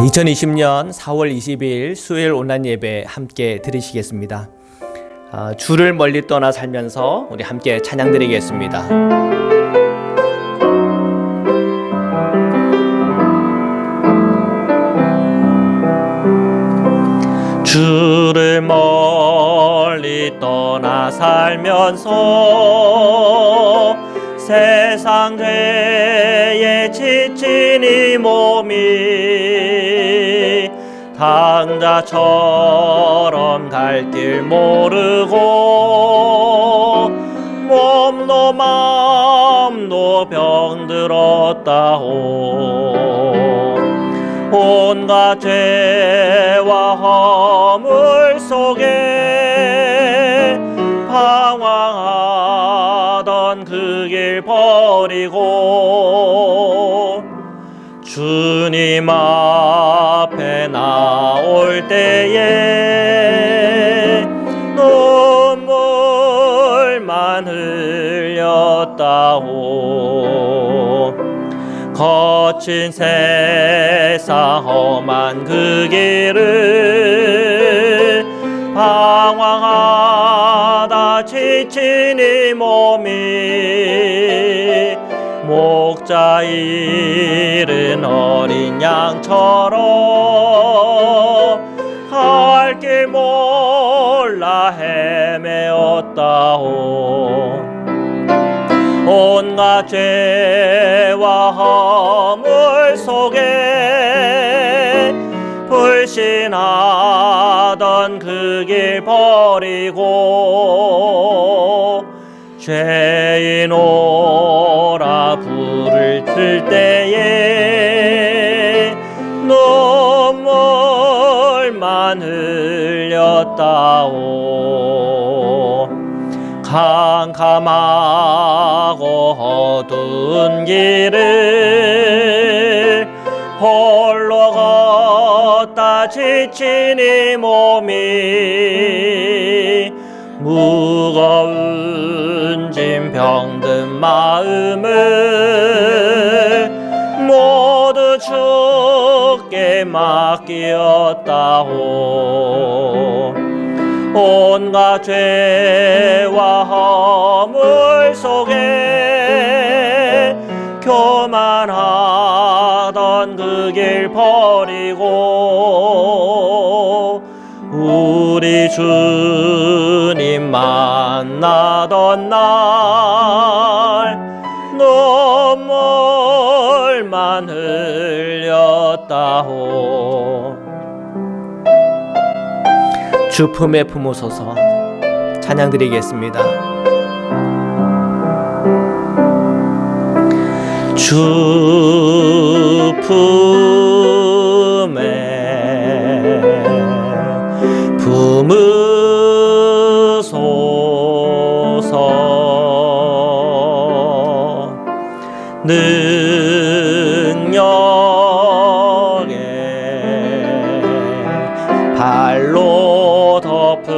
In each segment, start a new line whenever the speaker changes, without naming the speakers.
2020년 4월 20일 수요일 온라인 예배 함께 드리시겠습니다. 주를 멀리 떠나 살면서 우리 함께 찬양 드리겠습니다. 주를 멀리 떠나 살면서 세상 죄에 지친 이 몸이 당자처럼 갈 길 모르고 몸도 마음도 병들었다오. 온갖 죄와 허물 속에 방황하던 그 길 버리고 주님 앞에 나올 때에 눈물만 흘렸다오. 거친 세상 험한 그 길을 방황하다 지친 이 몸이 목자 잃은 어린 양처럼 갈 길 몰라 헤매었다오. 온갖 죄와 허물 속에 불신하던 그 길 버리고 죄인 오라 부를 들 때에 눈물만 흘렸다오. 캄캄하고 어두운 길을 홀로 걷다 지친 이 몸이 무거운 짐 병든 마음을 모두 주께 맡기었다오. 온갖 죄와 허물 속에 교만하던 그 길 버리고 우리 주님 만나던 날 눈물만 흘렸다오. 주 품에 품으소서. 찬양 드리겠습니다. 주 품에 품으소서. 능력에 발로 덮으소서.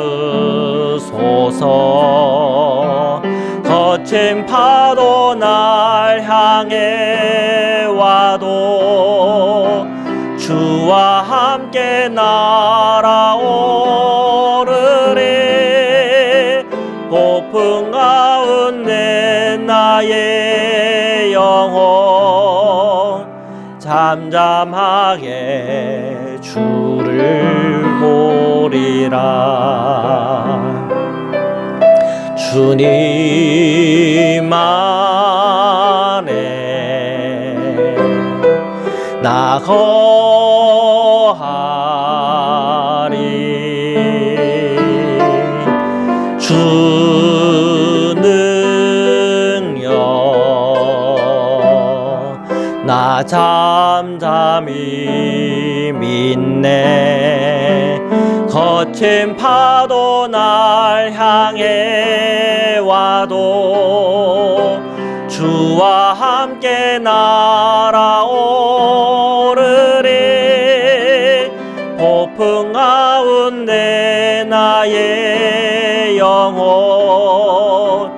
거친 파도 날 향해 와도 주와 함께 날아오르리. 고풍 가운데 나의 영혼 잠잠하게 주를 보리라. 주님 안에 나 거하리. 주 능력 나 잠잠히 믿네. 거친 파도 날 향해 와도 주와 함께 날아오르리. 폭풍 가운데 나의 영혼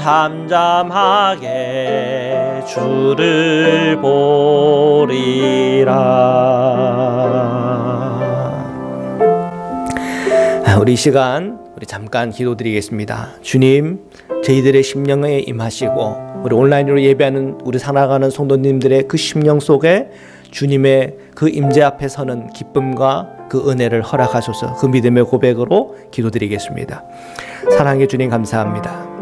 잠잠하게 주를 보리라. 우리 이 시간 우리 잠깐 기도드리겠습니다. 주님, 저희들의 심령에 임하시고 우리 온라인으로 예배하는 우리 살아가는 성도님들의 그 심령 속에 주님의 그 임재 앞에 서는 기쁨과 그 은혜를 허락하소서. 그 믿음의 고백으로 기도드리겠습니다. 사랑의 주님, 감사합니다.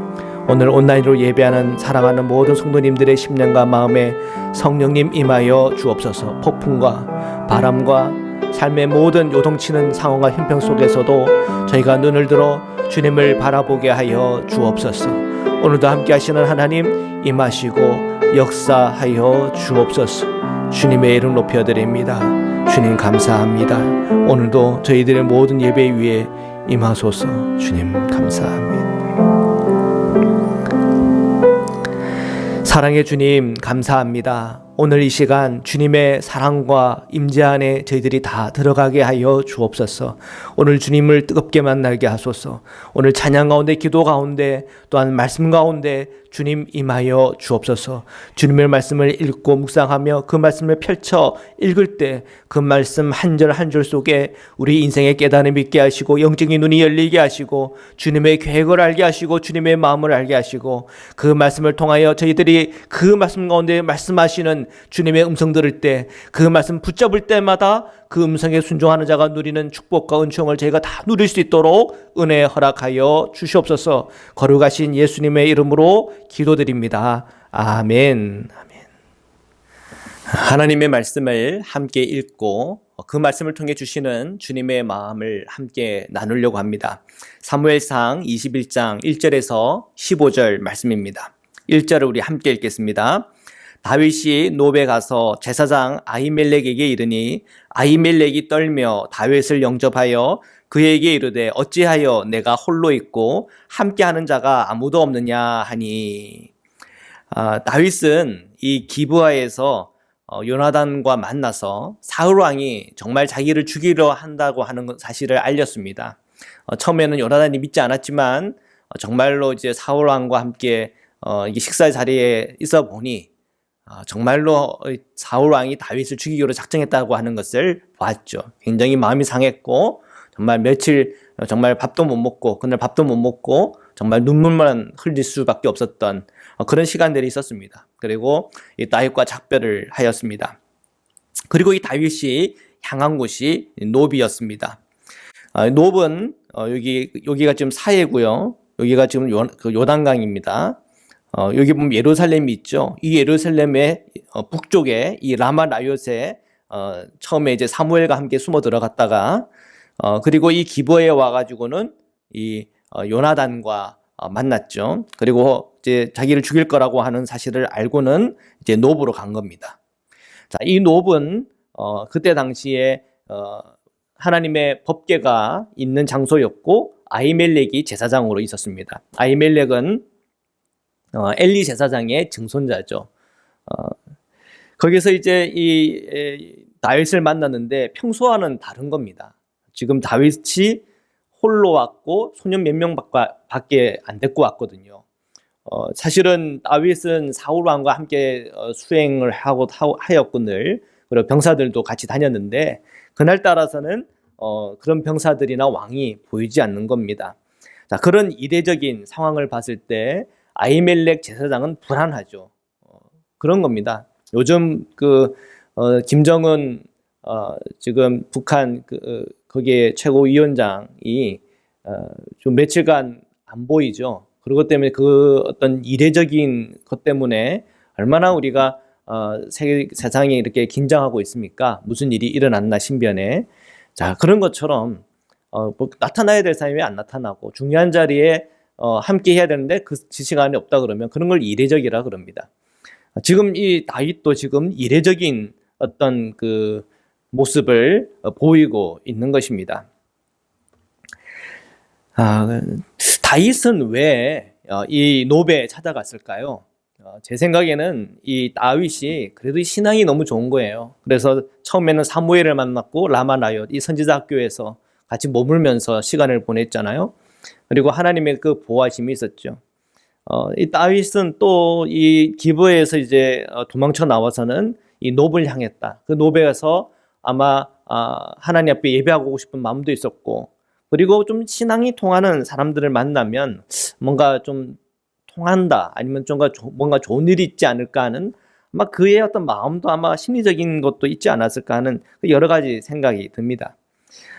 오늘 온라인으로 예배하는 사랑하는 모든 성도님들의 심령과 마음에 성령님 임하여 주옵소서. 폭풍과 바람과 삶의 모든 요동치는 상황과 형편 속에서도 저희가 눈을 들어 주님을 바라보게 하여 주옵소서. 오늘도 함께 하시는 하나님 임하시고 역사하여 주옵소서. 주님의 이름 높여드립니다. 주님 감사합니다. 오늘도 저희들의 모든 예배 위에 임하소서. 주님 감사합니다. 사랑의 주님 감사합니다. 오늘 이 시간 주님의 사랑과 임재 안에 저희들이 다 들어가게 하여 주옵소서. 오늘 주님을 뜨겁게 만나게 하소서. 오늘 찬양 가운데, 기도 가운데, 또한 말씀 가운데 주님 임하여 주옵소서. 주님의 말씀을 읽고 묵상하며 그 말씀을 펼쳐 읽을 때 그 말씀 한 절 한 줄 속에 우리 인생의 깨달음이 있게 하시고 영적인 눈이 열리게 하시고 주님의 계획을 알게 하시고 주님의 마음을 알게 하시고 그 말씀을 통하여 저희들이 그 말씀 가운데 말씀하시는 주님의 음성 들을 때 그 말씀 붙잡을 때마다 그 음성에 순종하는 자가 누리는 축복과 은총을 저희가 다 누릴 수 있도록 은혜 허락하여 주시옵소서. 거룩하신 예수님의 이름으로 기도드립니다. 아멘. 하나님의 말씀을 함께 읽고 그 말씀을 통해 주시는 주님의 마음을 함께 나누려고 합니다. 사무엘상 21장 1절에서 15절 말씀입니다. 1절을 우리 함께 읽겠습니다. 다윗이 노베 가서 제사장 아히멜렉에게 이르니 아히멜렉이 떨며 다윗을 영접하여 그에게 이르되 어찌하여 내가 홀로 있고 함께하는 자가 아무도 없느냐 하니. 다윗은 이 기브아에서 요나단과 만나서 사울 왕이 정말 자기를 죽이려 한다고 하는 사실을 알렸습니다. 처음에는 요나단이 믿지 않았지만 정말로 이제 사울 왕과 함께 식사 자리에 있어 보니 정말로 사울 왕이 다윗을 죽이기로 작정했다고 하는 것을 봤죠. 굉장히 마음이 상했고 정말 며칠 정말 밥도 못 먹고 그날 밥도 못 먹고 정말 눈물만 흘릴 수밖에 없었던 그런 시간들이 있었습니다. 그리고 이 다윗과 작별을 하였습니다. 그리고 이 다윗이 향한 곳이 노비였습니다. 노브는 여기가 지금 사해고요. 여기가 지금 요단강입니다. 여기 보면 예루살렘이 있죠. 이 예루살렘의 북쪽에 이 라마 나요세 처음에 이제 사무엘과 함께 숨어 들어갔다가 그리고 이 기브아에 와가지고는 이 요나단과 만났죠. 그리고 이제 자기를 죽일 거라고 하는 사실을 알고는 이제 노브로 간 겁니다. 자, 이 노브는 그때 당시에 하나님의 법궤가 있는 장소였고 아히멜렉이 제사장으로 있었습니다. 아히멜렉은 엘리 제사장의 증손자죠. 거기서 이제 이 다윗을 만났는데 평소와는 다른 겁니다. 지금 다윗이 홀로 왔고 소년 몇 명밖에 안 데리고 왔거든요. 사실은 다윗은 사울 왕과 함께 수행을 하였고 늘 그리고 병사들도 같이 다녔는데 그날 따라서는 그런 병사들이나 왕이 보이지 않는 겁니다. 자, 그런 이례적인 상황을 봤을 때 아히멜렉 제사장은 불안하죠. 그런 겁니다. 요즘 김정은 지금 북한 거기에 최고위원장이 좀 며칠간 안 보이죠. 그것 때문에 그 어떤 이례적인 것 때문에 얼마나 우리가 세상이 이렇게 긴장하고 있습니까? 무슨 일이 일어났나 신변에. 자, 그런 것처럼 나타나야 될 사람이 안 나타나고 중요한 자리에 함께 해야 되는데 그 시간이 없다 그러면 그런 걸 이례적이라 그럽니다. 지금 이 다윗도 지금 이례적인 어떤 그 모습을 보이고 있는 것입니다. 다윗은 왜 이 노베에 찾아갔을까요? 제 생각에는 이 다윗이 그래도 신앙이 너무 좋은 거예요. 그래서 처음에는 사무엘을 만났고 라마나옳 이 선지자 학교에서 같이 머물면서 시간을 보냈잖아요. 그리고 하나님의 그 보호하심이 있었죠. 이 다윗은 또 이 기브에서 이제 도망쳐 나와서는 이 노브를 향했다. 그 노브에서 아마 하나님 앞에 예배하고 싶은 마음도 있었고, 그리고 좀 신앙이 통하는 사람들을 만나면 뭔가 좀 통한다, 아니면 좀 뭔가 좋은 일이 있지 않을까 하는, 아마 그의 어떤 마음도 아마 심리적인 것도 있지 않았을까 하는 여러 가지 생각이 듭니다.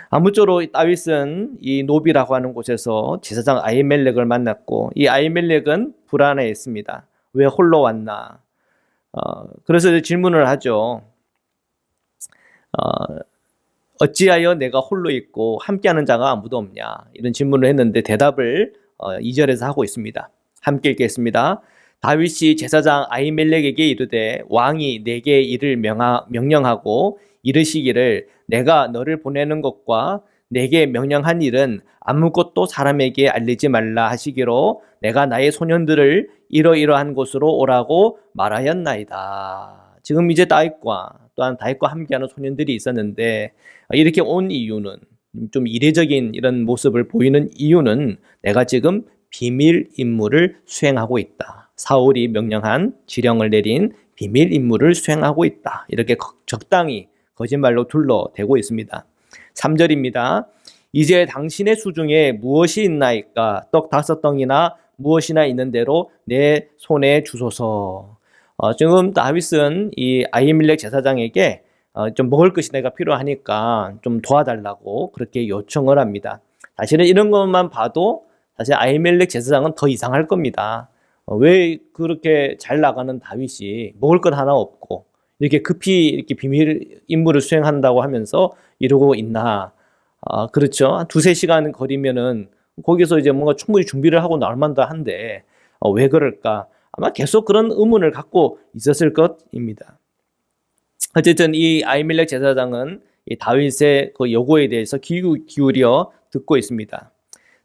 아무쪼록 다윗은 이 노비라고 하는 곳에서 제사장 아히멜렉을 만났고, 이 아히멜렉은 불안해했습니다. 왜 홀로 왔나? 그래서 질문을 하죠. 어찌하여 내가 홀로 있고 함께하는 자가 아무도 없냐? 이런 질문을 했는데 대답을 2절에서 하고 있습니다. 함께 읽겠습니다. 다윗이 제사장 아히멜렉에게 이르되 왕이 내게 이를 명령하고 이르시기를 내가 너를 보내는 것과 내게 명령한 일은 아무것도 사람에게 알리지 말라 하시기로 내가 나의 소년들을 이러이러한 곳으로 오라고 말하였나이다. 지금 이제 다윗과 또한 다윗과 함께하는 소년들이 있었는데, 이렇게 온 이유는, 좀 이례적인 이런 모습을 보이는 이유는 내가 지금 비밀 임무를 수행하고 있다. 사울이 명령한 지령을 내린 비밀 임무를 수행하고 있다. 이렇게 적당히 거짓말로 둘러대고 있습니다. 3절입니다. 이제 당신의 수중에 무엇이 있나이까? 떡 5덩이나 무엇이나 있는 대로 내 손에 주소서. 지금 다윗은 이 아히멜렉 제사장에게 좀 먹을 것이 내가 필요하니까 좀 도와달라고 그렇게 요청을 합니다. 사실은 이런 것만 봐도 사실 아히멜렉 제사장은 더 이상할 겁니다. 왜 그렇게 잘 나가는 다윗이 먹을 것 하나 없고 이렇게 급히 이렇게 비밀 임무를 수행한다고 하면서 이러고 있나? 그렇죠. 한 2-3시간 거리면은 거기서 이제 뭔가 충분히 준비를 하고 나올 만도 한데 왜 그럴까? 아마 계속 그런 의문을 갖고 있었을 것입니다. 어쨌든 이 아히멜렉 제사장은 이 다윗의 그 요구에 대해서 기울여 듣고 있습니다.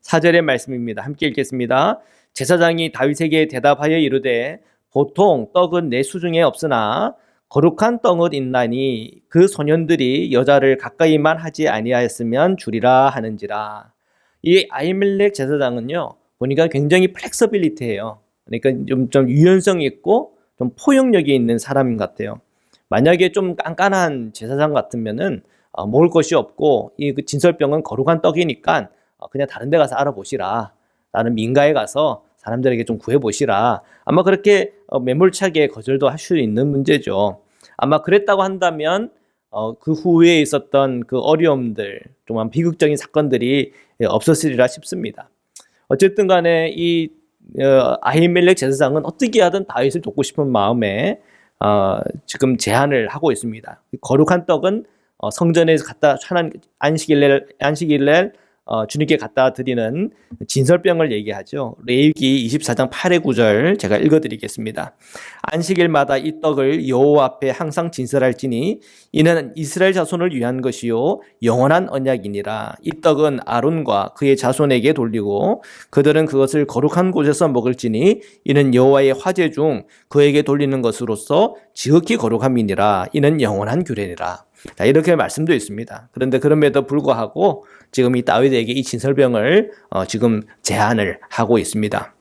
4절의 말씀입니다. 함께 읽겠습니다. 제사장이 다윗에게 대답하여 이르되 보통 떡은 내 수중에 없으나 거룩한 떡은 있나니 그 소년들이 여자를 가까이만 하지 아니하였으면 주리라 하는지라. 이 아히멜렉 제사장은요, 보니까 굉장히 플렉서빌리티해요. 그러니까 좀 유연성이 있고 좀 포용력이 있는 사람 같아요. 만약에 좀 깐깐한 제사장 같으면은 먹을 것이 없고 이 진설병은 거룩한 떡이니까 그냥 다른 데 가서 알아보시라. 나는 민가에 가서 사람들에게 좀 구해보시라. 아마 그렇게 매몰차게 거절도 할 수 있는 문제죠. 아마 그랬다고 한다면 그 후에 있었던 그 어려움들, 좀 비극적인 사건들이 없었으리라 싶습니다. 어쨌든 간에 이 아히멜렉 제사장은 어떻게 하든 다윗을 돕고 싶은 마음에 지금 제안을 하고 있습니다. 거룩한 떡은 성전에서 갖다 안식일날 주님께 갖다 드리는 진설병을 얘기하죠. 레위기 24장 8의 9절 제가 읽어드리겠습니다. 안식일마다 이 떡을 여호와 앞에 항상 진설할지니 이는 이스라엘 자손을 위한 것이요 영원한 언약이니라. 이 떡은 아론과 그의 자손에게 돌리고 그들은 그것을 거룩한 곳에서 먹을지니 이는 여호와의 화제 중 그에게 돌리는 것으로서 지극히 거룩함이니라. 이는 영원한 규례니라. 자, 이렇게 말씀도 있습니다. 그런데 그럼에도 불구하고 지금 이 다윗에게 이 진설병을 지금 제안을 하고 있습니다.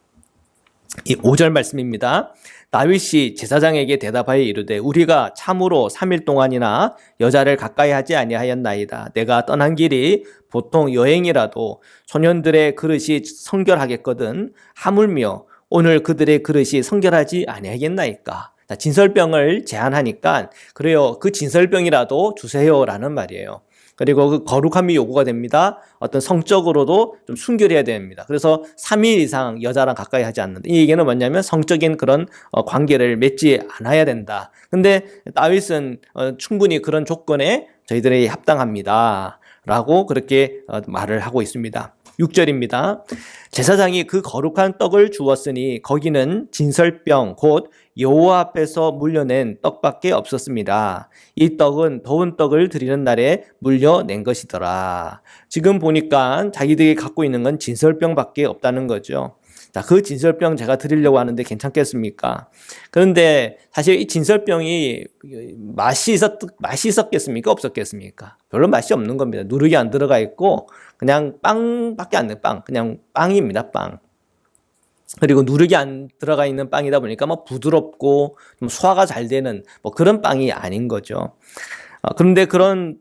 이 5절 말씀입니다. 다윗이 제사장에게 대답하여 이르되 우리가 참으로 3일 동안이나 여자를 가까이 하지 아니하였나이다. 내가 떠난 길이 보통 여행이라도 소년들의 그릇이 성결하겠거든 하물며 오늘 그들의 그릇이 성결하지 아니하겠나이까. 진설병을 제안하니까 그래요, 그 진설병이라도 주세요라는 말이에요. 그리고 그 거룩함이 요구가 됩니다. 어떤 성적으로도 좀 순결해야 됩니다. 그래서 3일 이상 여자랑 가까이 하지 않는다. 이 얘기는 뭐냐면 성적인 그런 관계를 맺지 않아야 된다. 근데 다윗은 충분히 그런 조건에 저희들이 합당합니다 라고 그렇게 말을 하고 있습니다. 6절입니다. 제사장이 그 거룩한 떡을 주었으니 거기는 진설병 곧 여호와 앞에서 물려낸 떡밖에 없었습니다. 이 떡은 더운 떡을 드리는 날에 물려낸 것이더라. 지금 보니까 자기들이 갖고 있는 건 진설병밖에 없다는 거죠. 자, 그 진설병 제가 드리려고 하는데 괜찮겠습니까? 그런데 사실 이 진설병이 맛이 있었겠습니까? 없었겠습니까? 별로 맛이 없는 겁니다. 누룩이 안 들어가 있고 그냥 빵밖에 안 돼. 그냥 빵입니다. 빵. 그리고 누르기 안 들어가 있는 빵이다 보니까 뭐 부드럽고 좀 소화가 잘 되는 뭐 그런 빵이 아닌 거죠. 그런데 그런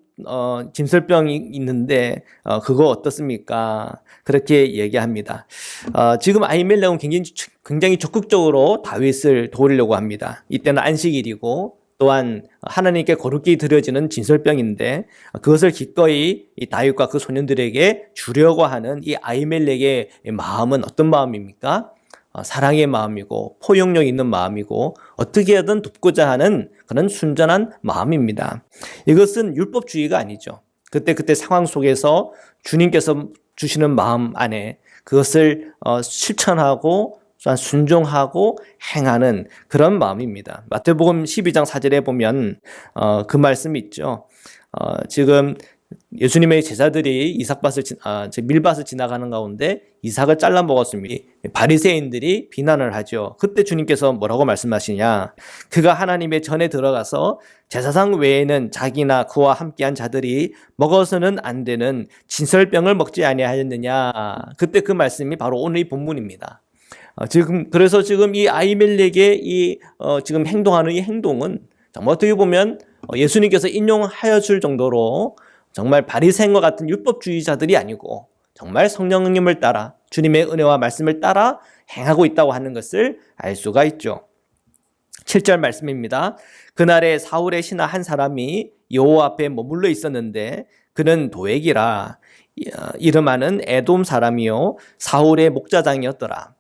진설병이 있는데 그거 어떻습니까? 그렇게 얘기합니다. 지금 아히멜렉은 굉장히 적극적으로 다윗을 도우려고 합니다. 이때는 안식일이고 또한 하나님께 거룩히 드려지는 진설병인데 그것을 기꺼이 이 다윗과 그 소년들에게 주려고 하는 이 아히멜렉의 마음은 어떤 마음입니까? 사랑의 마음이고 포용력 있는 마음이고 어떻게든 돕고자 하는 그런 순전한 마음입니다. 이것은 율법주의가 아니죠. 그때 상황 속에서 주님께서 주시는 마음 안에 그것을 실천하고 순종하고 행하는 그런 마음입니다. 마태복음 12장 4절에 보면 그 말씀이 있죠. 지금 예수님의 제자들이 밀밭을 지나가는 가운데 이삭을 잘라 먹었습니다. 바리새인들이 비난을 하죠. 그때 주님께서 뭐라고 말씀하시냐? 그가 하나님의 전에 들어가서 제사상 외에는 자기나 그와 함께한 자들이 먹어서는 안 되는 진설병을 먹지 아니하였느냐? 그때 그 말씀이 바로 오늘 이 본문입니다. 그래서 지금 이 아히멜렉의 지금 행동하는 이 행동은 정말 어떻게 보면 예수님께서 인용하였을 정도로 정말 바리새인과 같은 율법주의자들이 아니고 정말 성령님을 따라 주님의 은혜와 말씀을 따라 행하고 있다고 하는 것을 알 수가 있죠. 7절 말씀입니다. 그날에 사울의 신하 한 사람이 여호와 앞에 머물러 있었는데 그는 도액이라 이름하는 에돔 사람이요 사울의 목자장이었더라.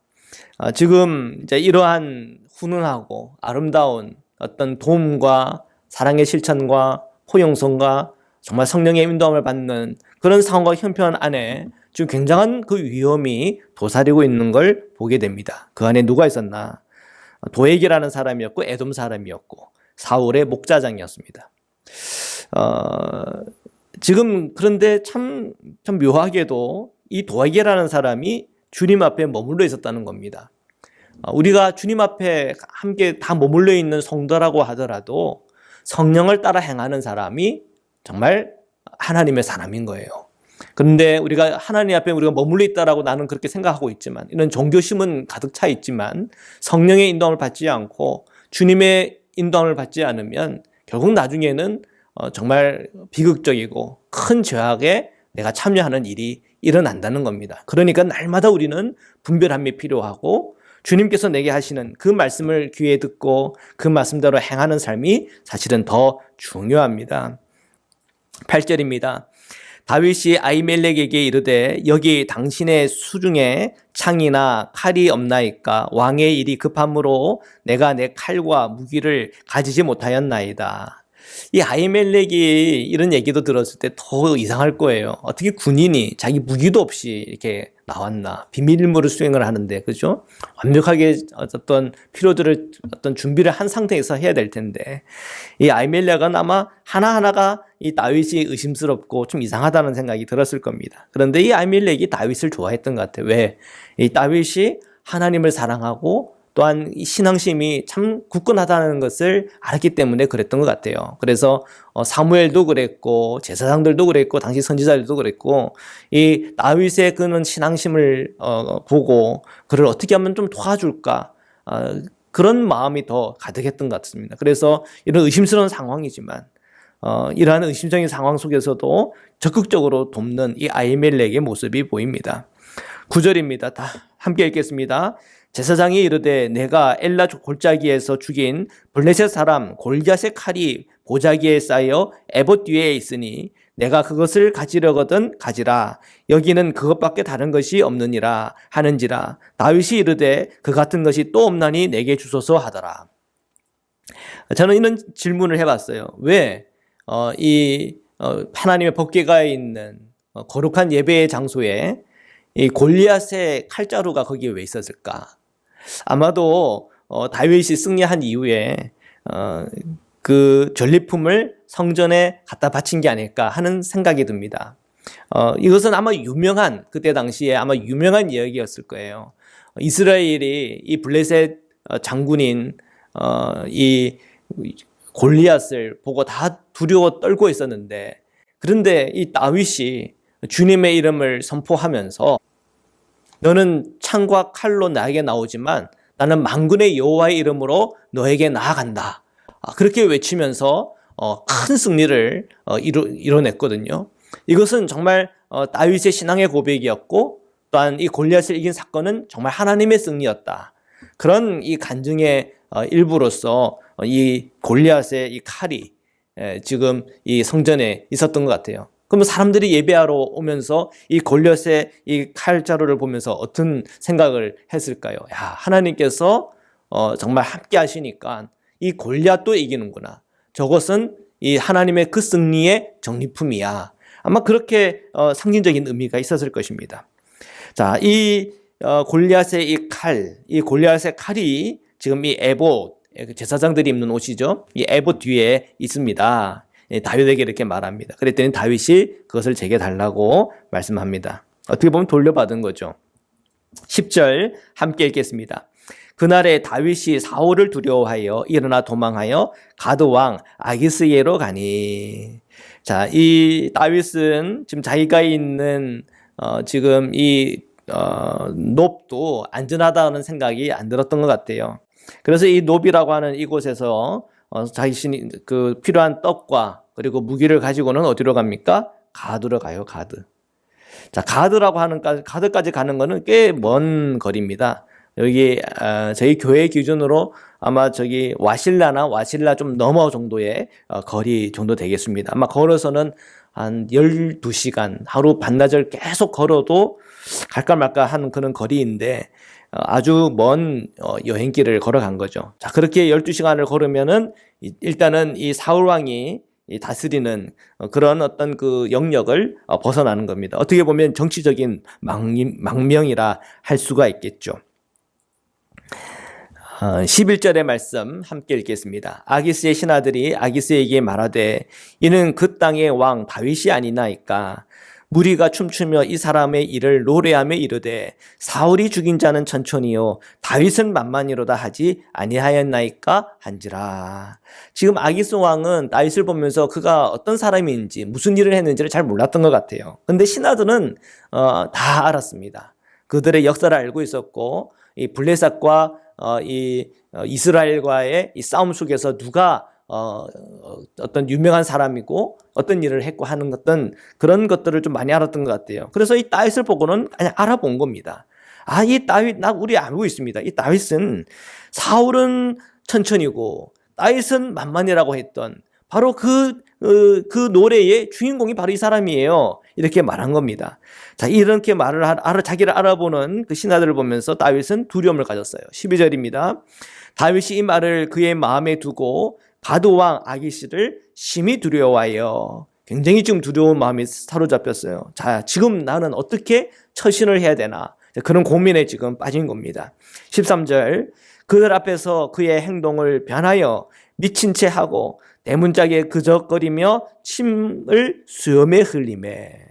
지금 이제 이러한 훈훈하고 아름다운 어떤 도움과 사랑의 실천과 포용성과 정말 성령의 인도함을 받는 그런 상황과 형편 안에 지금 굉장한 그 위험이 도사리고 있는 걸 보게 됩니다. 그 안에 누가 있었나? 도액이라는 사람이었고 에돔 사람이었고 사울의 목자장이었습니다. 지금 그런데 참 묘하게도 이 도액이라는 사람이 주님 앞에 머물러 있었다는 겁니다. 우리가 주님 앞에 함께 다 머물러 있는 성도라고 하더라도 성령을 따라 행하는 사람이 정말 하나님의 사람인 거예요. 그런데 우리가 하나님 앞에 우리가 머물러 있다라고 나는 그렇게 생각하고 있지만 이런 종교심은 가득 차 있지만 성령의 인도함을 받지 않고 주님의 인도함을 받지 않으면 결국 나중에는 정말 비극적이고 큰 죄악에 내가 참여하는 일이 일어난다는 겁니다. 그러니까 날마다 우리는 분별함이 필요하고 주님께서 내게 하시는 그 말씀을 귀에 듣고 그 말씀대로 행하는 삶이 사실은 더 중요합니다. 8절입니다. 다윗이 아히멜렉에게 이르되 여기 당신의 수중에 창이나 칼이 없나이까? 왕의 일이 급함으로 내가 내 칼과 무기를 가지지 못하였나이다. 이 아히멜렉이 이런 얘기도 들었을 때 더 이상할 거예요. 어떻게 군인이 자기 무기도 없이 이렇게 나왔나? 비밀 임무를 수행을 하는데, 그죠? 완벽하게 어떤 필요들을 어떤 준비를 한 상태에서 해야 될 텐데, 이 아히멜렉은 아마 하나하나가 이 다윗이 의심스럽고 좀 이상하다는 생각이 들었을 겁니다. 그런데 이 아히멜렉이 다윗을 좋아했던 것 같아요. 왜? 이 다윗이 하나님을 사랑하고 또한 이 신앙심이 참 굳건하다는 것을 알았기 때문에 그랬던 것 같아요. 그래서 사무엘도 그랬고 제사장들도 그랬고 당시 선지자들도 그랬고 이 다윗의 그런 신앙심을 보고 그를 어떻게 하면 좀 도와줄까 그런 마음이 더 가득했던 것 같습니다. 그래서 이런 의심스러운 상황이지만 이러한 의심적인 상황 속에서도 적극적으로 돕는 이 아히멜렉의 모습이 보입니다. 9절입니다. 다 함께 읽겠습니다. 제사장이 이르되 내가 엘라 골짜기에서 죽인 블레셋 사람 골리앗의 칼이 보자기에 쌓여 에봇 뒤에 있으니 내가 그것을 가지려거든 가지라. 여기는 그것밖에 다른 것이 없느니라 하는지라. 다윗이 이르되 그 같은 것이 또 없나니 내게 주소서 하더라. 저는 이런 질문을 해봤어요. 왜 하나님의 법궤가에 있는 거룩한 예배의 장소에 이 골리앗의 칼자루가 거기에 왜 있었을까? 아마도 다윗이 승리한 이후에 그 전리품을 성전에 갖다 바친 게 아닐까 하는 생각이 듭니다. 이것은 아마 그때 당시에 아마 유명한 이야기였을 거예요. 이스라엘이 이 블레셋 장군인 이 골리앗을 보고 다 두려워 떨고 있었는데, 그런데 이 다윗이 주님의 이름을 선포하면서 너는 창과 칼로 나에게 나오지만 나는 만군의 여호와의 이름으로 너에게 나아간다. 그렇게 외치면서 큰 승리를 이뤄냈거든요. 이것은 정말 다윗의 신앙의 고백이었고, 또한 이 골리앗을 이긴 사건은 정말 하나님의 승리였다. 그런 이 간증의 일부로서 이 골리앗의 이 칼이 지금 이 성전에 있었던 것 같아요. 그러면 사람들이 예배하러 오면서 이 골리앗의 이 칼자루를 보면서 어떤 생각을 했을까요? 야, 하나님께서 정말 함께 하시니까 이 골리앗도 이기는구나. 저것은 이 하나님의 그 승리의 정리품이야. 아마 그렇게 상징적인 의미가 있었을 것입니다. 자, 이 골리앗의 이 골리앗의 칼이 지금 이 에봇, 제사장들이 입는 옷이죠. 이 에봇 뒤에 있습니다. 다윗에게 이렇게 말합니다. 그랬더니 다윗이 그것을 제게 달라고 말씀합니다. 어떻게 보면 돌려받은 거죠. 10절 함께 읽겠습니다. 그날에 다윗이 사울을 두려워하여 일어나 도망하여 가드 왕 아기스에로 가니. 자, 이 다윗은 지금 자기가 있는 지금 이 놉도 안전하다는 생각이 안 들었던 것 같아요. 그래서 이 놉이라고 하는 이곳에서 자신이 그 필요한 떡과 그리고 무기를 가지고는 어디로 갑니까? 가드로 가요, 가드. 자, 가드까지 가는 거는 꽤 먼 거리입니다. 여기 저희 교회 기준으로 아마 저기 와실라 좀 넘어 정도의 거리 정도 되겠습니다. 아마 걸어서는 한 12시간, 하루 반나절 계속 걸어도 갈까 말까 하는 그런 거리인데 아주 먼 여행길을 걸어간 거죠. 자, 그렇게 12시간을 걸으면은 일단은 이 사울 왕이 다스리는 그런 어떤 그 영역을 벗어나는 겁니다. 어떻게 보면 정치적인 망명이라 할 수가 있겠죠. 11절의 말씀 함께 읽겠습니다. 아기스의 신하들이 아기스에게 말하되 이는 그 땅의 왕 다윗이 아니나이까. 무리가 춤추며 이 사람의 일을 노래하며 이르되 사울이 죽인 자는 천천히요 다윗은 만만이로다 하지 아니하였나이까 한지라. 지금 아기스 왕은 다윗을 보면서 그가 어떤 사람인지 무슨 일을 했는지를 잘 몰랐던 것 같아요. 근데 신하들은 다 알았습니다. 그들의 역사를 알고 있었고 이 블레셋과 이 이스라엘과의 이 싸움 속에서 누가 어떤 유명한 사람이고 어떤 일을 했고 하는 그런 것들을 좀 많이 알았던 것 같아요. 그래서 이 다윗을 보고는 그냥 알아본 겁니다. 이 다윗, 우리 알고 있습니다. 이 다윗은 사울은 천천히고 다윗은 만만이라고 했던 바로 그 노래의 주인공이 바로 이 사람이에요. 이렇게 말한 겁니다. 자, 이렇게 자기를 알아보는 그 신하들을 보면서 다윗은 두려움을 가졌어요. 12절입니다. 다윗이 이 말을 그의 마음에 두고 가드 왕 아기스를 심히 두려워하여 굉장히 지금 두려운 마음이 사로잡혔어요. 자, 지금 나는 어떻게 처신을 해야 되나? 그런 고민에 지금 빠진 겁니다. 13절 그들 앞에서 그의 행동을 변하여 미친 채 하고 대문짝에 그적거리며 침을 수염에 흘리매.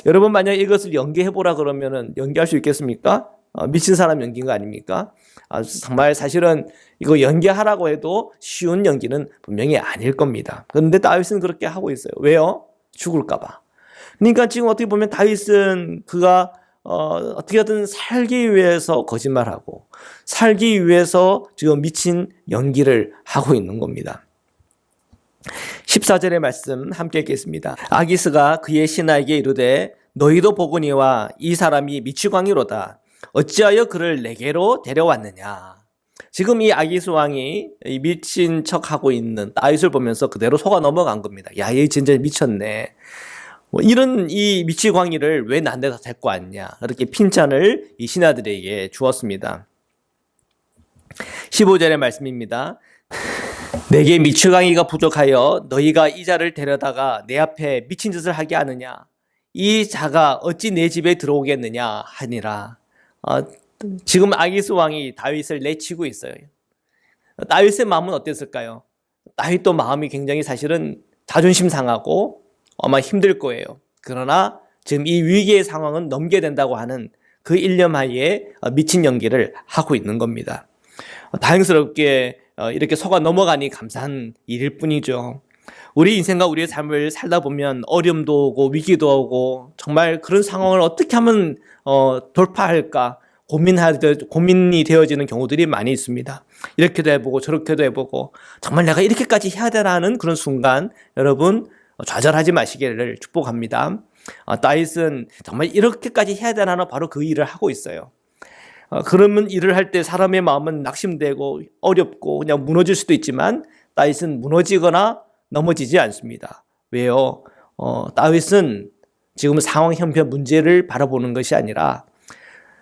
여러분 만약 이것을 연기해보라 그러면은 연기할 수 있겠습니까? 미친 사람 연기인 거 아닙니까? 정말 사실은 이거 연기하라고 해도 쉬운 연기는 분명히 아닐 겁니다. 그런데 다윗은 그렇게 하고 있어요. 왜요? 죽을까봐. 그러니까 지금 어떻게 보면 다윗은 그가 어떻게든 살기 위해서 거짓말하고 살기 위해서 지금 미친 연기를 하고 있는 겁니다. 14절의 말씀 함께 읽겠습니다. 아기스가 그의 신하에게 이르되 너희도 보거니와 이 사람이 미치광이로다. 어찌하여 그를 내게로 데려왔느냐. 지금 이 아기스 왕이 미친 척하고 있는 다윗을 보면서 그대로 속아 넘어간 겁니다. 야, 얘 진짜 미쳤네. 이런 이 미치광이를 왜 나한테 데리고 왔냐. 그렇게 핀찬을 이 신하들에게 주었습니다. 15절의 말씀입니다. 내게 미치광이가 부족하여 너희가 이 자를 데려다가 내 앞에 미친 짓을 하게 하느냐. 이 자가 어찌 내 집에 들어오겠느냐 하니라. 지금 아기스 왕이 다윗을 내치고 있어요. 다윗의 마음은 어땠을까요? 다윗도 마음이 굉장히 사실은 자존심 상하고 아마 힘들 거예요. 그러나 지금 이 위기의 상황은 넘겨야 된다고 하는 그 일념하에 미친 연기를 하고 있는 겁니다. 다행스럽게 이렇게 속아 넘어가니 감사한 일일 뿐이죠. 우리 인생과 우리의 삶을 살다 보면 어려움도 오고 위기도 오고 정말 그런 상황을 어떻게 하면 돌파할까 고민이 되어지는 경우들이 많이 있습니다. 이렇게도 해보고 저렇게도 해보고 정말 내가 이렇게까지 해야 되나는 그런 순간 여러분 좌절하지 마시기를 축복합니다. 다윗은 정말 이렇게까지 해야 되나 바로 그 일을 하고 있어요. 그러면 일을 할 때 사람의 마음은 낙심되고 어렵고 그냥 무너질 수도 있지만 다윗은 무너지거나 넘어지지 않습니다. 왜요? 다윗은 지금 상황 형편 문제를 바라보는 것이 아니라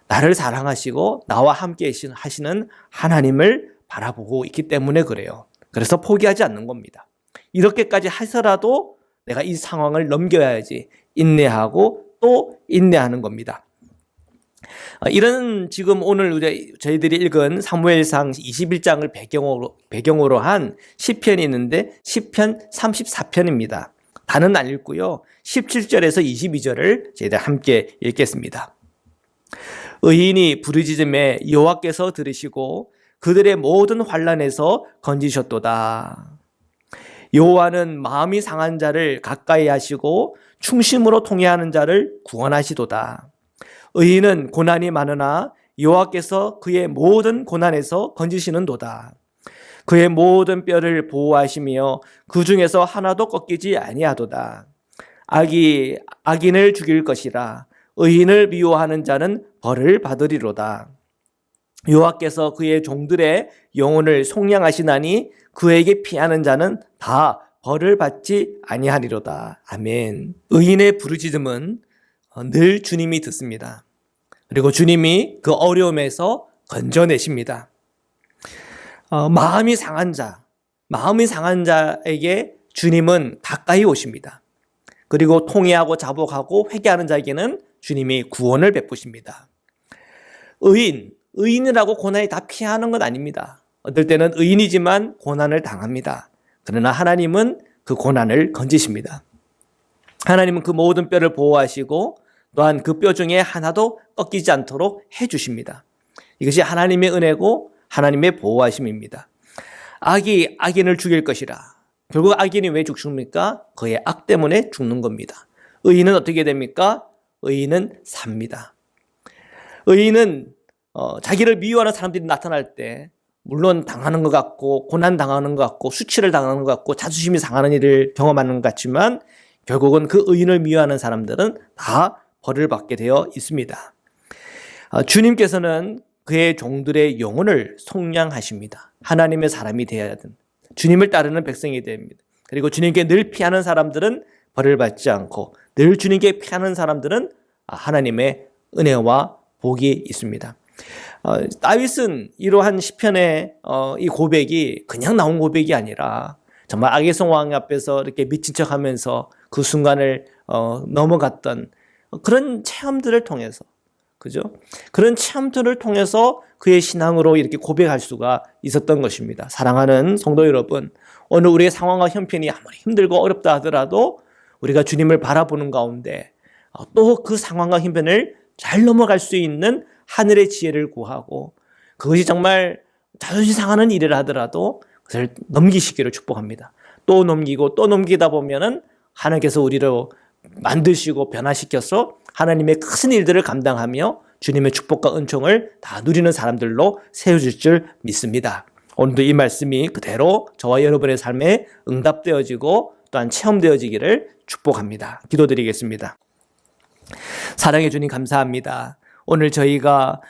나를 사랑하시고 나와 함께 하시는 하나님을 바라보고 있기 때문에 그래요. 그래서 포기하지 않는 겁니다. 이렇게까지 해서라도 내가 이 상황을 넘겨야지 인내하고 또 인내하는 겁니다. 이런 지금 오늘 저희들이 읽은 사무엘상 21장을 배경으로 한 시편이 있는데 시편 34편입니다. 다는 안 읽고요. 17절에서 22절을 저희들 함께 읽겠습니다. 의인이 부르짖음에 여호와께서 들으시고 그들의 모든 환난에서 건지셨도다. 여호와는 마음이 상한 자를 가까이 하시고 충심으로 통회하는 자를 구원하시도다. 의인은 고난이 많으나 여호와께서 그의 모든 고난에서 건지시는도다. 그의 모든 뼈를 보호하시며 그 중에서 하나도 꺾이지 아니하도다. 악인을 죽일 것이라. 의인을 미워하는 자는 벌을 받으리로다. 여호와께서 그의 종들의 영혼을 속량하시나니 그에게 피하는 자는 다 벌을 받지 아니하리로다. 아멘. 의인의 부르짖음은 늘 주님이 듣습니다. 그리고 주님이 그 어려움에서 건져내십니다. 마음이 상한 자에게 주님은 가까이 오십니다. 그리고 통회하고 자복하고 회개하는 자에게는 주님이 구원을 베푸십니다. 의인이라고 고난이 다 피하는 건 아닙니다. 어떨 때는 의인이지만 고난을 당합니다. 그러나 하나님은 그 고난을 건지십니다. 하나님은 그 모든 뼈를 보호하시고 또한 그 뼈 중에 하나도 꺾이지 않도록 해주십니다. 이것이 하나님의 은혜고 하나님의 보호하심입니다. 악인을 죽일 것이라. 결국 악인이 왜 죽습니까? 그의 악 때문에 죽는 겁니다. 의인은 어떻게 됩니까? 의인은 삽니다. 의인은 자기를 미워하는 사람들이 나타날 때 물론 당하는 것 같고 고난 당하는 것 같고 수치를 당하는 것 같고 자존심이 상하는 일을 경험하는 것 같지만 결국은 그 의인을 미워하는 사람들은 다 벌을 받게 되어 있습니다. 주님께서는 그의 종들의 영혼을 속량하십니다. 하나님의 사람이 되어야 됩니다. 주님을 따르는 백성이 됩니다. 그리고 주님께 늘 피하는 사람들은 벌을 받지 않고 늘 주님께 피하는 사람들은 하나님의 은혜와 복이 있습니다. 다윗은 이러한 시편의 이 고백이 그냥 나온 고백이 아니라 정말 악의성 왕 앞에서 이렇게 미친 척하면서 그 순간을 넘어갔던 그런 체험들을 통해서, 그죠? 그런 체험들을 통해서 그의 신앙으로 이렇게 고백할 수가 있었던 것입니다. 사랑하는 성도 여러분, 오늘 우리의 상황과 형편이 아무리 힘들고 어렵다 하더라도 우리가 주님을 바라보는 가운데 또 그 상황과 형편을 잘 넘어갈 수 있는 하늘의 지혜를 구하고 그것이 정말 자존심 상하는 일이라 하더라도 그것을 넘기시기를 축복합니다. 또 넘기고 또 넘기다 보면은 하나님께서 우리를 만드시고 변화시켜서 하나님의 큰 일들을 감당하며 주님의 축복과 은총을 다 누리는 사람들로 세워질 줄 믿습니다. 오늘도 이 말씀이 그대로 저와 여러분의 삶에 응답되어지고 또한 체험되어지기를 축복합니다. 기도드리겠습니다. 사랑해 주님 감사합니다. 오늘 저희가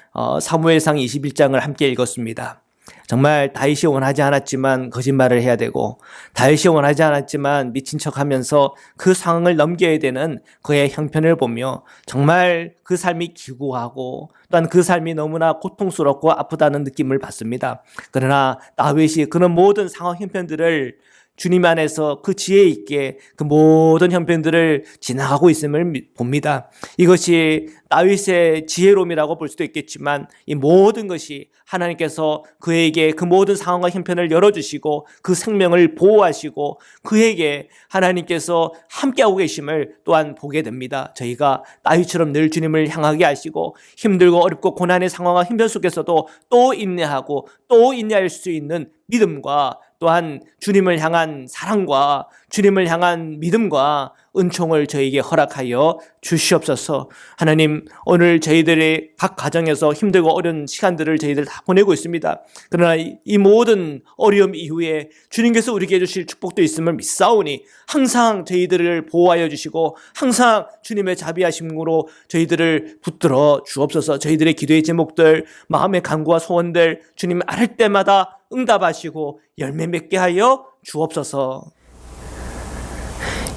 사무엘상 21장을 함께 읽었습니다. 정말 다윗이 원하지 않았지만 거짓말을 해야 되고 다윗이 원하지 않았지만 미친 척하면서 그 상황을 넘겨야 되는 그의 형편을 보며 정말 그 삶이 기구하고 또한 그 삶이 너무나 고통스럽고 아프다는 느낌을 받습니다. 그러나 다윗이 그런 모든 상황 형편들을 주님 안에서 그 지혜 있게 그 모든 형편들을 지나가고 있음을 봅니다. 이것이 다윗의 지혜로움이라고 볼 수도 있겠지만 이 모든 것이 하나님께서 그에게 그 모든 상황과 형편을 열어주시고 그 생명을 보호하시고 그에게 하나님께서 함께하고 계심을 또한 보게 됩니다. 저희가 다윗처럼 늘 주님을 향하게 하시고 힘들고 어렵고 고난의 상황과 형편 속에서도 또 인내하고 또 인내할 수 있는 믿음과 또한 주님을 향한 사랑과 주님을 향한 믿음과 은총을 저에게 허락하여 주시옵소서. 하나님, 오늘 저희들의 각 가정에서 힘들고 어려운 시간들을 저희들 다 보내고 있습니다. 그러나 이 모든 어려움 이후에 주님께서 우리에게 주실 축복도 있음을 믿사오니 항상 저희들을 보호하여 주시고 항상 주님의 자비하심으로 저희들을 붙들어 주옵소서. 저희들의 기도의 제목들, 마음의 간구와 소원들 주님 아를 때마다 응답하시고 열매 맺게 하여 주옵소서.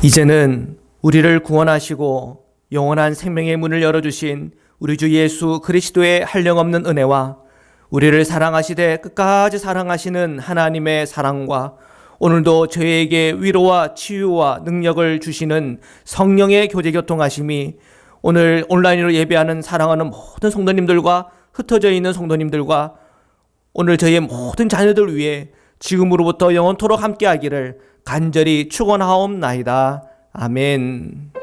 이제는 우리를 구원하시고 영원한 생명의 문을 열어주신 우리 주 예수 그리스도의 한량없는 은혜와 우리를 사랑하시되 끝까지 사랑하시는 하나님의 사랑과 오늘도 저희에게 위로와 치유와 능력을 주시는 성령의 교제 교통하심이 오늘 온라인으로 예배하는 사랑하는 모든 성도님들과 흩어져 있는 성도님들과 오늘 저희의 모든 자녀들 위해 지금으로부터 영원토록 함께하기를 간절히 축원하옵나이다. 아멘.